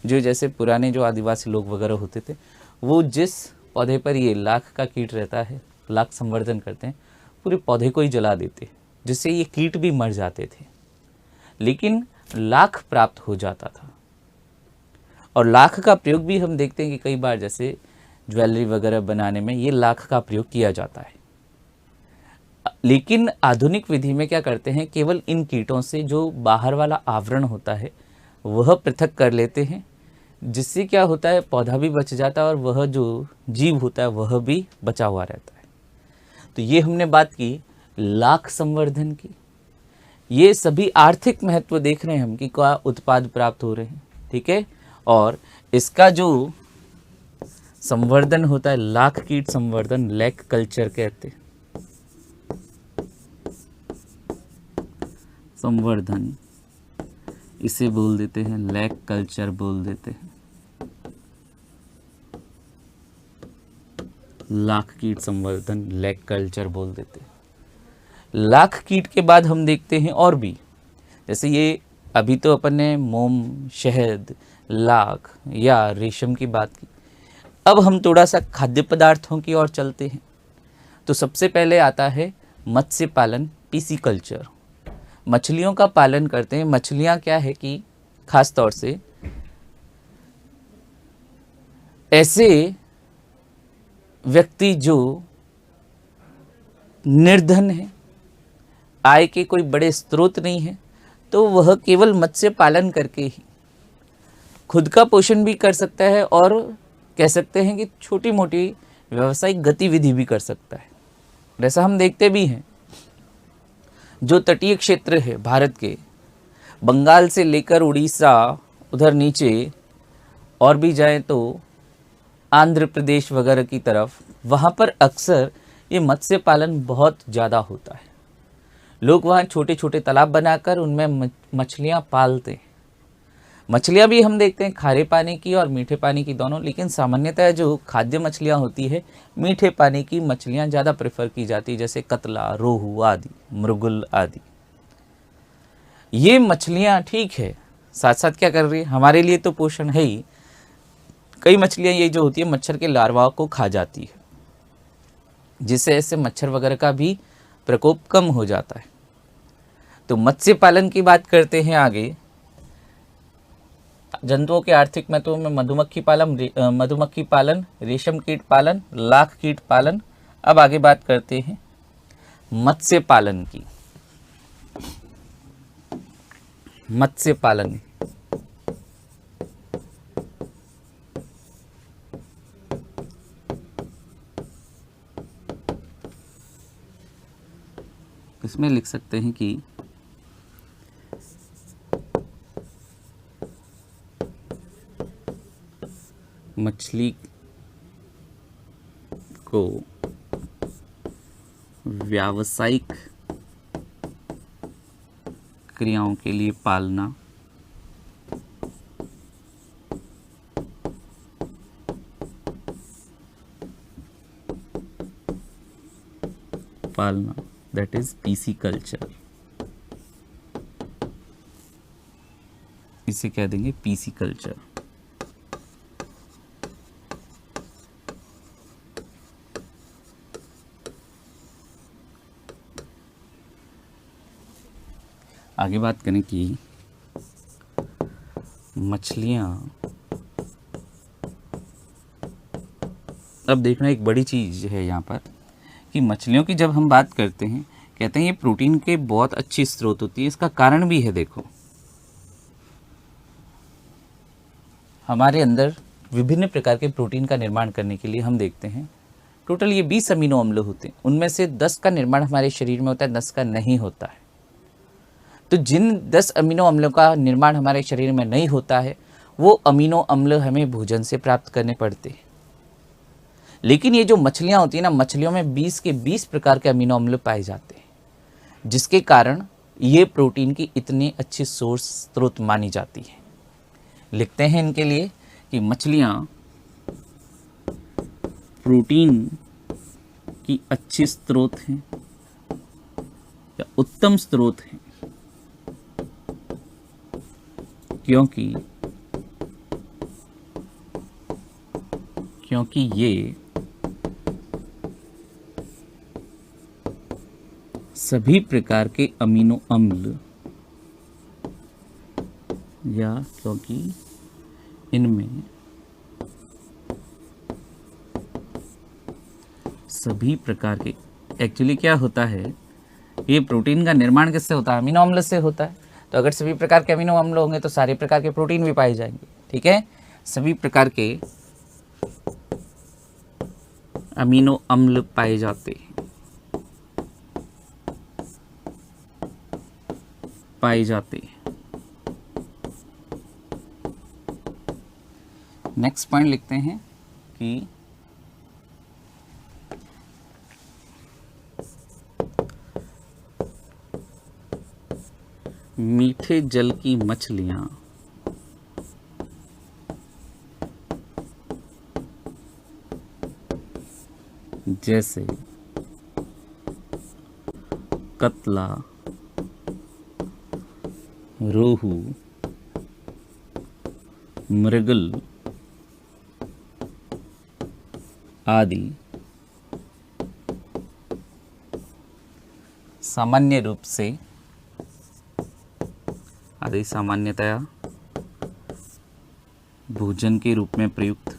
जो जैसे पुराने जो आदिवासी लोग वगैरह होते थे, वो जिस पौधे पर ये लाख का कीट रहता है, लाख संवर्धन करते हैं, पूरे पौधे को ही जला देते, जिससे ये कीट भी मर जाते थे, लेकिन लाख प्राप्त हो जाता था। और लाख का प्रयोग भी हम देखते हैं कि कई बार जैसे ज्वेलरी वगैरह बनाने में ये लाख का प्रयोग किया जाता है। लेकिन आधुनिक विधि में क्या करते हैं, केवल इन कीटों से जो बाहर वाला आवरण होता है वह पृथक कर लेते हैं, जिससे क्या होता है, पौधा भी बच जाता है और वह जो जीव होता है वह भी बचा हुआ रहता है। तो ये हमने बात की लाख संवर्धन की। ये सभी आर्थिक महत्व देख रहे हैं हम कि क्या उत्पाद प्राप्त हो रहे हैं, ठीक है। और इसका जो संवर्धन होता है, लाख कीट संवर्धन, लैक कल्चर कहते हैं। संवर्धन इसे बोल देते हैं, लैक कल्चर बोल देते हैं। लाख कीट संवर्धन, लैक कल्चर बोल देते हैं। लाख कीट के बाद हम देखते हैं और भी, जैसे ये अभी तो अपन ने मोम, शहद, लाख या रेशम की बात की। अब हम थोड़ा सा खाद्य पदार्थों की ओर चलते हैं। तो सबसे पहले आता है मत्स्य पालन, पीसीकल्चर। मछलियों का पालन करते हैं। मछलियां क्या है कि खास तौर से ऐसे व्यक्ति जो निर्धन है, आय के कोई बड़े स्रोत नहीं है, तो वह केवल मत्स्य पालन करके ही खुद का पोषण भी कर सकता है और कह सकते हैं कि छोटी मोटी व्यावसायिक गतिविधि भी कर सकता है। जैसा हम देखते भी हैं, जो तटीय क्षेत्र है भारत के, बंगाल से लेकर उड़ीसा, उधर नीचे और भी जाएं तो आंध्र प्रदेश वगैरह की तरफ, वहाँ पर अक्सर ये मत्स्य पालन बहुत ज़्यादा होता है। लोग वहाँ छोटे छोटे तालाब बनाकर उनमें मछलियाँ पालते हैं। मछलियाँ भी हम देखते हैं खारे पानी की और मीठे पानी की दोनों, लेकिन सामान्यतः जो खाद्य मछलियाँ होती है, मीठे पानी की मछलियाँ ज़्यादा प्रेफर की जाती है, जैसे कतला, रोहू आदि, मृगल आदि। ये मछलियाँ ठीक है, साथ साथ क्या कर रही है, हमारे लिए तो पोषण है ही। कई मछलियाँ ये जो होती है मच्छर के लार्वा को खा जाती है, जिससे ऐसे मच्छर वगैरह का भी प्रकोप कम हो जाता है। तो मत्स्य पालन की बात करते हैं आगे। जंतुओं के आर्थिक महत्व में मधुमक्खी पालन, रेशम कीट पालन, लाख कीट पालन। अब आगे बात करते हैं मत्स्य पालन की। मत्स्य पालन इसमें लिख सकते हैं कि मछली को व्यावसायिक क्रियाओं के लिए पालना दैट इज पीसी कल्चर। इसे कह देंगे पीसी कल्चर। आगे बात करें कि मछलियाँ, अब देखना एक बड़ी चीज़ है यहाँ पर कि मछलियों की जब हम बात करते हैं, कहते हैं ये प्रोटीन के बहुत अच्छी स्रोत होती है। इसका कारण भी है, देखो हमारे अंदर विभिन्न प्रकार के प्रोटीन का निर्माण करने के लिए हम देखते हैं टोटल ये 20 अमीनो अम्ल होते हैं। उनमें से 10 का निर्माण हमारे शरीर में होता है, 10 का नहीं होता है। तो जिन 10 अमीनो अम्लों का निर्माण हमारे शरीर में नहीं होता है, वो अमीनो अम्ल हमें भोजन से प्राप्त करने पड़ते हैं। लेकिन ये जो मछलियाँ होती हैं ना, मछलियों में 20 के 20 प्रकार के अमीनो अम्ल पाए जाते हैं, जिसके कारण ये प्रोटीन की इतनी अच्छी स्रोत मानी जाती है। लिखते हैं इनके लिए कि मछलियाँ प्रोटीन की अच्छी स्रोत हैं या उत्तम स्रोत हैं, क्योंकि ये सभी प्रकार के अमीनो अम्ल या क्योंकि इनमें सभी प्रकार के, एक्चुअली क्या होता है, ये प्रोटीन का निर्माण किससे होता है, अमीनो अम्ल से होता है। तो अगर सभी प्रकार के अमीनो अम्ल होंगे तो सारे प्रकार के प्रोटीन भी पाए जाएंगे। ठीक है, सभी प्रकार के अमीनो अम्ल पाए जाते हैं, नेक्स्ट पॉइंट लिखते हैं कि मीठे जल की मछलियां जैसे कतला, रोहू, मृगल आदि सामान्यतया भोजन के रूप में प्रयुक्त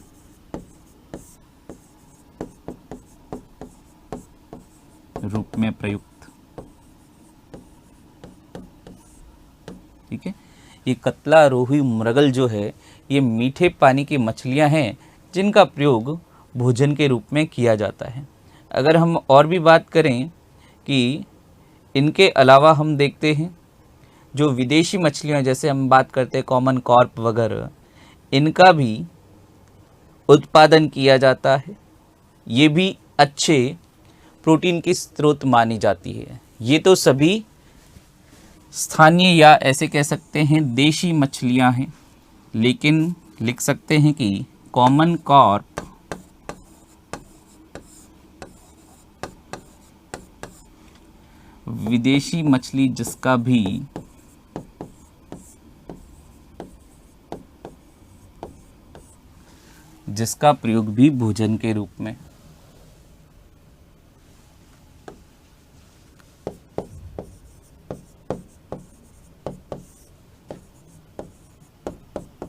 ठीक है। ये कतला, रोहू, मृगल जो है ये मीठे पानी की मछलियां हैं जिनका प्रयोग भोजन के रूप में किया जाता है। अगर हम और भी बात करें कि इनके अलावा हम देखते हैं जो विदेशी मछलियां, जैसे हम बात करते हैं कॉमन कार्प वगैरह, इनका भी उत्पादन किया जाता है। ये भी अच्छे प्रोटीन की स्रोत मानी जाती है। ये तो सभी स्थानीय या ऐसे कह सकते हैं देशी मछलियां हैं, लेकिन लिख सकते हैं कि कॉमन कार्प विदेशी मछली जिसका भी जिसका प्रयोग भी भोजन के रूप में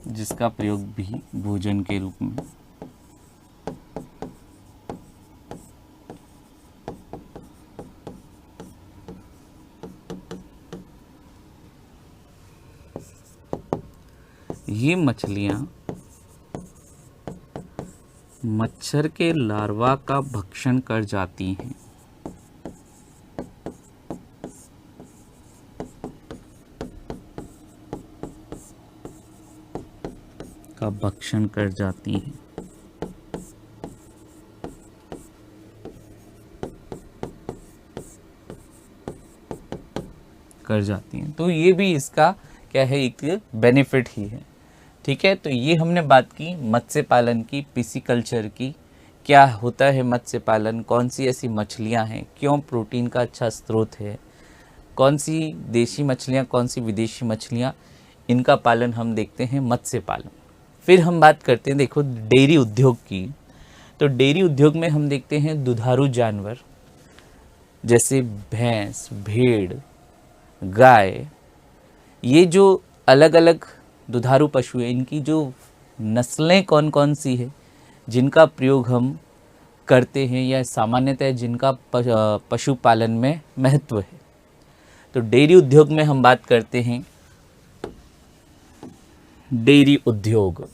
जिसका प्रयोग भी भोजन के रूप में ये मछलियां मच्छर के लार्वा का भक्षण कर जाती हैं। का भक्षण कर जाती हैं। तो ये भी इसका क्या है, एक बेनिफिट ही है। ठीक है, तो ये हमने बात की मत्स्य पालन की, पिसीकल्चर की, क्या होता है मत्स्य पालन, कौन सी ऐसी मछलियां हैं, क्यों प्रोटीन का अच्छा स्रोत है, कौन सी देशी मछलियां, कौन सी विदेशी मछलियां, इनका पालन हम देखते हैं मत्स्य पालन। फिर हम बात करते हैं देखो डेयरी उद्योग की। तो डेयरी उद्योग में हम देखते हैं दुधारू जानवर जैसे भैंस, भेड़, गाय, ये जो अलग अलग दुधारू पशु है, इनकी जो नस्लें कौन कौन सी है जिनका प्रयोग हम करते हैं या सामान्यतः जिनका पशुपालन में महत्व है। तो डेयरी उद्योग में हम बात करते हैं डेयरी उद्योग।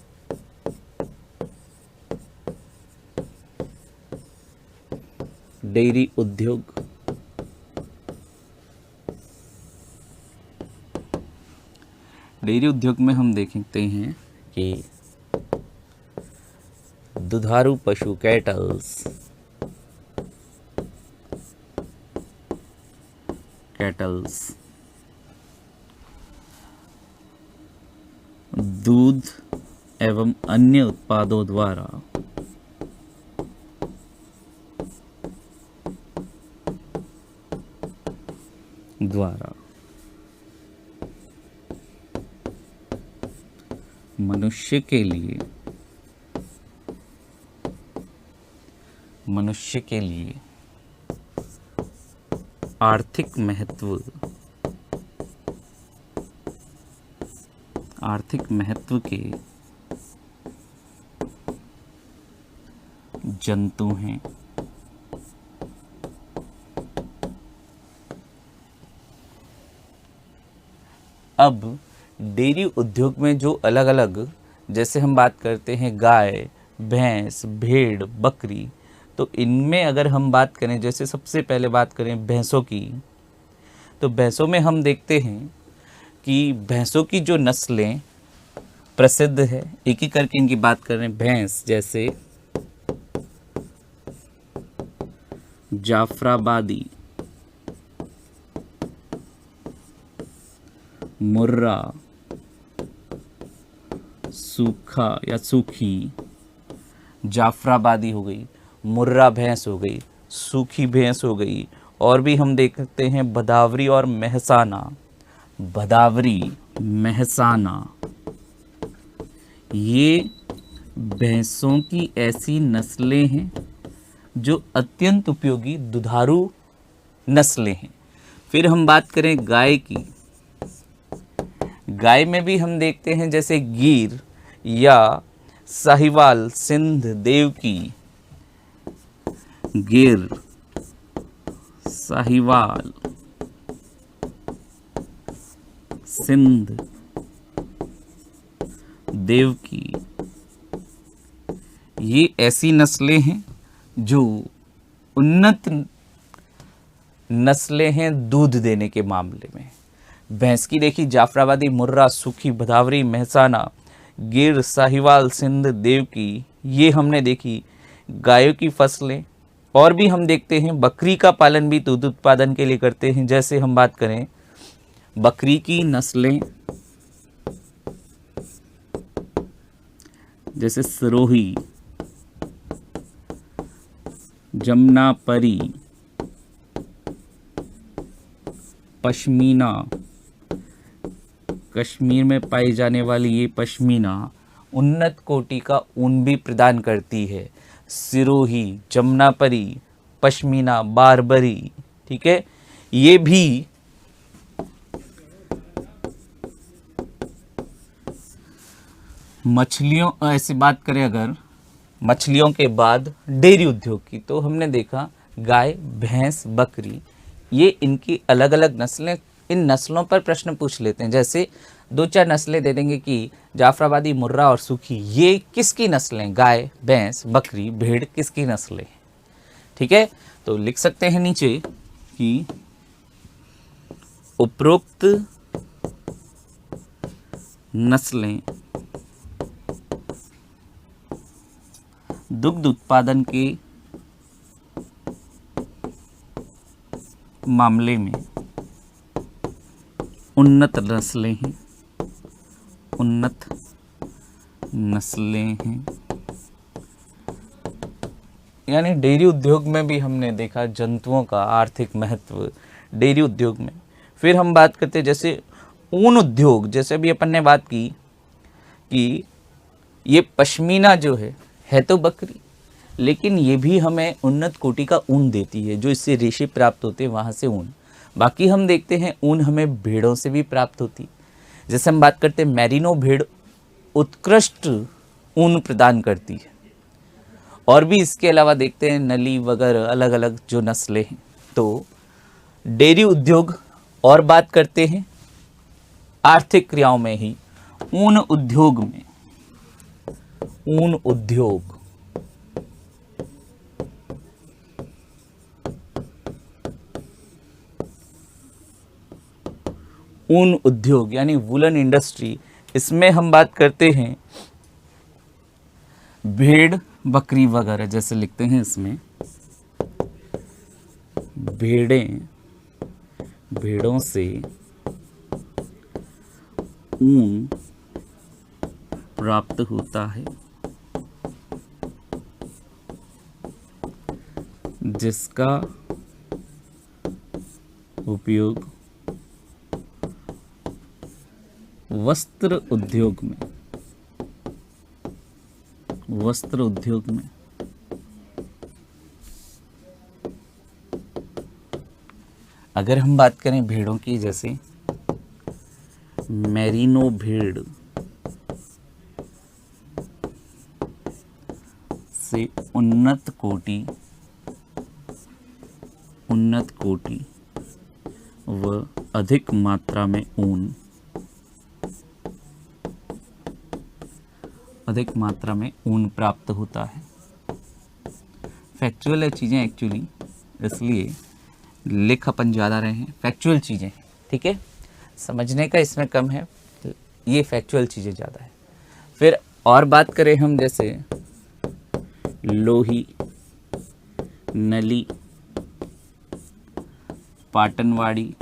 डेयरी उद्योग डेयरी उद्योग में हम देखते हैं कि दुधारू पशु कैटल्स दूध एवं अन्य उत्पादों द्वारा मनुष्य के लिए आर्थिक महत्व के जंतु हैं। अब डेयरी उद्योग में जो अलग अलग, जैसे हम बात करते हैं गाय, भैंस, भेड़, बकरी, तो इनमें अगर हम बात करें, जैसे सबसे पहले बात करें भैंसों की, तो भैंसों में हम देखते हैं कि भैंसों की जो नस्लें प्रसिद्ध है, एक ही करके इनकी बात करें। भैंस जैसे जाफराबादी, मुर्रा, सूखा या सूखी, जाफराबादी हो गई, मुर्रा भैंस हो गई, सूखी भैंस हो गई, और भी हम देखते हैं भदावरी और महसाना। ये भैंसों की ऐसी नस्लें हैं जो अत्यंत उपयोगी दुधारू नस्लें हैं। फिर हम बात करें गाय की। गाय में भी हम देखते हैं जैसे गिर या साहिवाल, सिंध देव की, गिर, साहिवाल, सिंध देव की, ये ऐसी नस्लें हैं जो उन्नत नस्लें हैं दूध देने के मामले में। भैंस की देखी जाफराबादी, मुर्रा, सूखी, भदावरी, महसाना, गिर, साहिवाल, सिंध देव की, ये हमने देखी गायों की फसलें। और भी हम देखते हैं बकरी का पालन भी दूध उत्पादन के लिए करते हैं। जैसे हम बात करें बकरी की नस्लें, जैसे सिरोही, जमनापरी, पश्मीना, कश्मीर में पाई जाने वाली ये पश्मीना, उन्नत कोटि का ऊन भी प्रदान करती है। सिरोही, जमुनापरी, पश्मीना, बारबरी, ठीक है, ये भी मछलियों, ऐसी बात करें अगर मछलियों के बाद डेयरी उद्योग की, तो हमने देखा गाय, भैंस, बकरी, ये इनकी अलग अलग नस्लें, इन नस्लों पर प्रश्न पूछ लेते हैं। जैसे दो चार नस्लें दे देंगे कि जाफराबादी, मुर्रा और सूखी, ये किसकी नस्लें, गाय, भैंस, बकरी, भेड़ किसकी नस्लें, ठीक है। तो लिख सकते हैं नीचे कि उपरोक्त नस्लें दुग्ध उत्पादन के मामले में उन्नत नस्लें हैं, उन्नत नस्लें हैं। यानी डेयरी उद्योग में भी हमने देखा जंतुओं का आर्थिक महत्व डेयरी उद्योग में। फिर हम बात करते हैं जैसे ऊन उद्योग, जैसे अभी अपन ने बात की कि ये पश्मीना जो है तो बकरी, लेकिन ये भी हमें उन्नत कोटि का ऊन देती है, जो इससे रेशे प्राप्त होते हैं, वहाँ से ऊन। बाकी हम देखते हैं ऊन हमें भेड़ों से भी प्राप्त होती। जैसे हम बात करते हैं मैरिनो भेड़ उत्कृष्ट ऊन प्रदान करती है। और भी इसके अलावा देखते हैं नली वगैरह अलग अलग जो नस्लें हैं। तो डेयरी उद्योग, और बात करते हैं आर्थिक क्रियाओं में ही ऊन उद्योग में, ऊन उद्योग, ऊन उद्योग यानी वुलन इंडस्ट्री, इसमें हम बात करते हैं भेड़, बकरी वगैरह, जैसे लिखते हैं इसमें भेड़ों से ऊन प्राप्त होता है, जिसका उपयोग वस्त्र उद्योग में अगर हम बात करें भेड़ों की, जैसे मैरिनो भेड़ से उन्नत कोटि व अधिक मात्रा में ऊन प्राप्त होता है। फैक्चुअल है चीज़ें एक्चुअली, इसलिए लिख अपन ज़्यादा रहे हैं, फैक्चुअल चीज़ें, ठीक है, समझने का इसमें कम है, ये फैक्चुअल चीज़ें ज़्यादा है। फिर और बात करें हम जैसे लोही, नली, पाटनवाड़ी,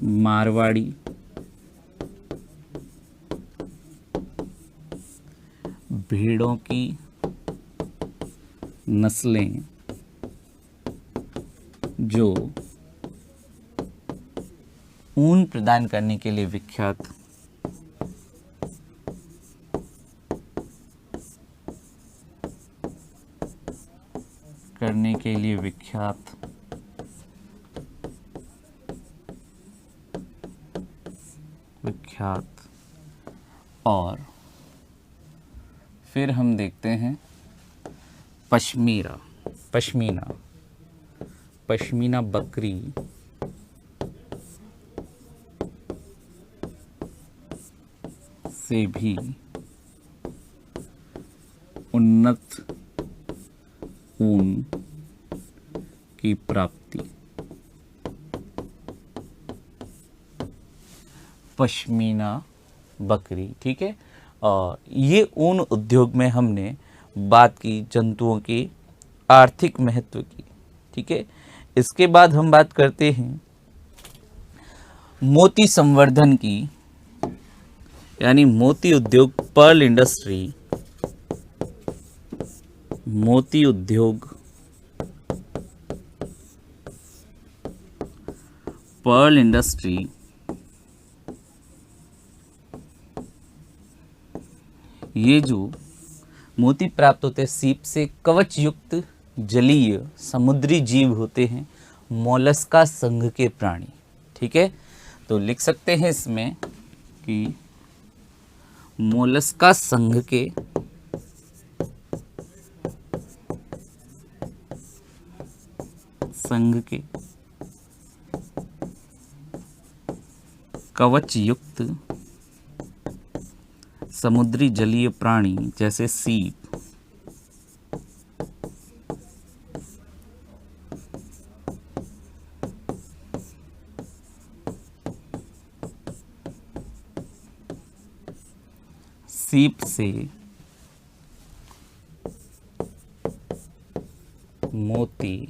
मारवाड़ी, भेड़ों की नस्लें जो ऊन प्रदान करने के लिए विख्यात और फिर हम देखते हैं पश्मीना बकरी से भी उन्नत ऊन की प्राप्ति। पश्मीना बकरी, ठीक है। और ये ऊन उद्योग में हमने बात की जंतुओं के आर्थिक महत्व की, ठीक है। इसके बाद हम बात करते हैं मोती संवर्धन की, यानी मोती उद्योग, पर्ल इंडस्ट्री, मोती उद्योग, पर्ल इंडस्ट्री ये जो मोती प्राप्त होते हैं सीप से कवच युक्त जलीय समुद्री जीव होते हैं, मोलस्का संघ के प्राणी। ठीक है, तो लिख सकते हैं इसमें कि मोलस्का संघ के कवच युक्त समुद्री जलीय प्राणी जैसे सीप, से मोती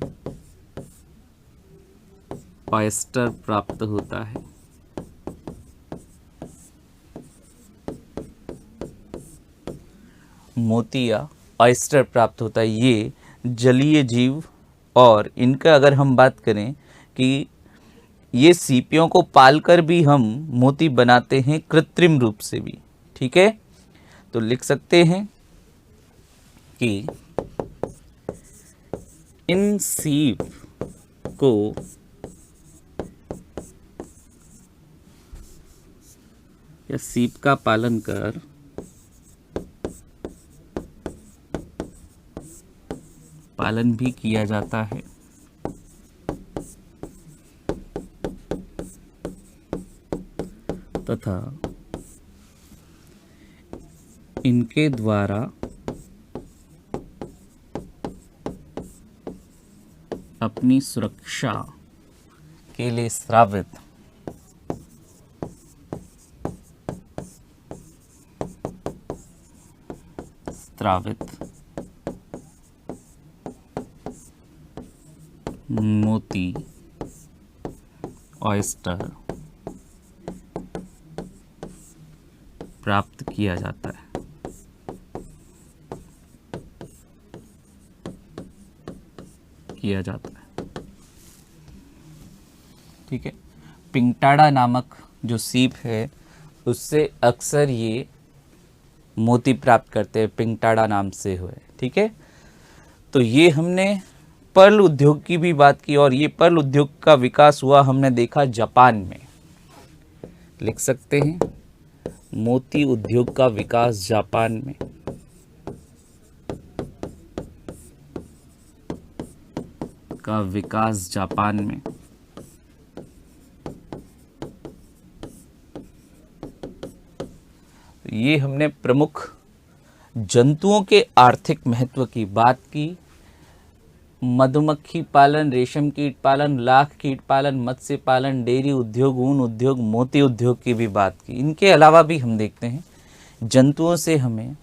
ऑयस्टर प्राप्त होता है। मोती या ऑयस्टर प्राप्त होता है। ये जलीय जीव, और इनका अगर हम बात करें कि ये सीपियों को पालकर भी हम मोती बनाते हैं कृत्रिम रूप से भी। ठीक है, तो लिख सकते हैं कि इन सीप को या सीप का पालन कर पालन भी किया जाता है तथा इनके द्वारा अपनी सुरक्षा के लिए स्रावित मोती ऑयस्टर प्राप्त किया जाता है। ठीक है, पिंगटाड़ा नामक जो सीप है उससे अक्सर ये मोती प्राप्त करते हैं, पिंगटाड़ा नाम से हुए। ठीक है, तो ये हमने पर्ल उद्योग की भी बात की, और ये पर्ल उद्योग का विकास हुआ हमने देखा जापान में। लिख सकते हैं मोती उद्योग का विकास जापान में। ये हमने प्रमुख जंतुओं के आर्थिक महत्व की बात की। मधुमक्खी पालन, रेशम कीट पालन, लाख कीट पालन, मत्स्य पालन, डेयरी उद्योग, ऊन उद्योग, मोती उद्योग की भी बात की। इनके अलावा भी हम देखते हैं जंतुओं से हमें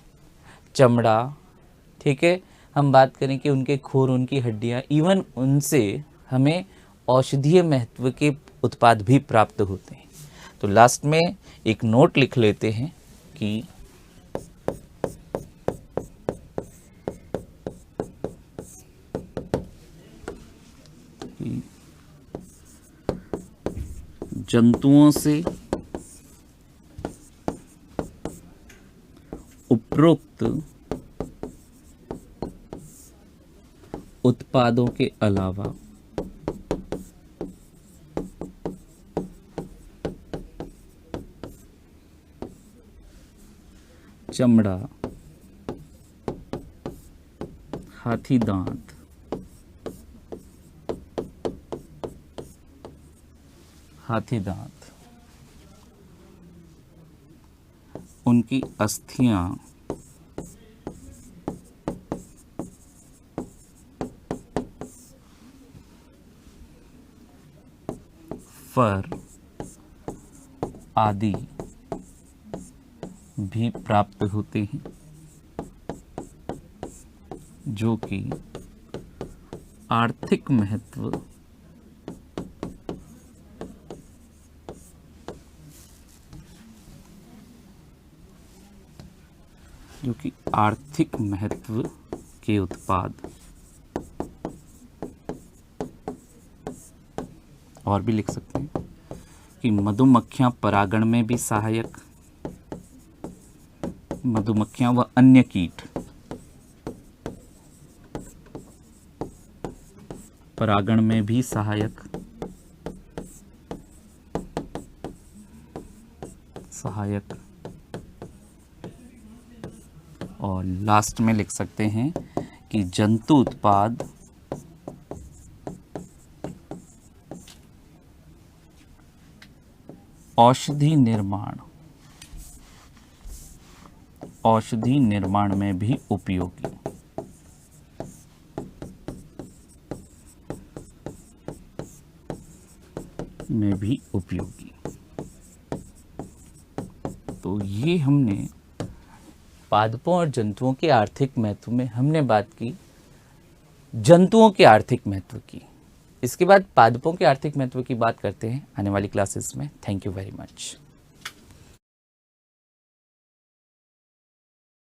चमड़ा, ठीक है, हम बात करें कि उनके खुर, उनकी हड्डियां, इवन उनसे हमें औषधीय महत्व के उत्पाद भी प्राप्त होते हैं। तो लास्ट में एक नोट लिख लेते हैं कि जंतुओं से उपरोक्त उत्पादों के अलावा चमड़ा, हाथी दांत, उनकी अस्थियां, फर आदि भी प्राप्त होते हैं, जो कि आर्थिक महत्व के उत्पाद। और भी लिख सकते हैं कि मधुमक्खियां परागण में भी सहायक, मधुमक्खियां व अन्य कीट परागण में भी सहायक और लास्ट में लिख सकते हैं कि जंतु उत्पाद औषधि निर्माण में भी उपयोगी। तो ये हमने पादपों और जंतुओं के आर्थिक महत्व में हमने बात की, जंतुओं के आर्थिक महत्व की। इसके बाद पादपों के आर्थिक महत्व की बात करते हैं आने वाली क्लासेस में। Thank you very much.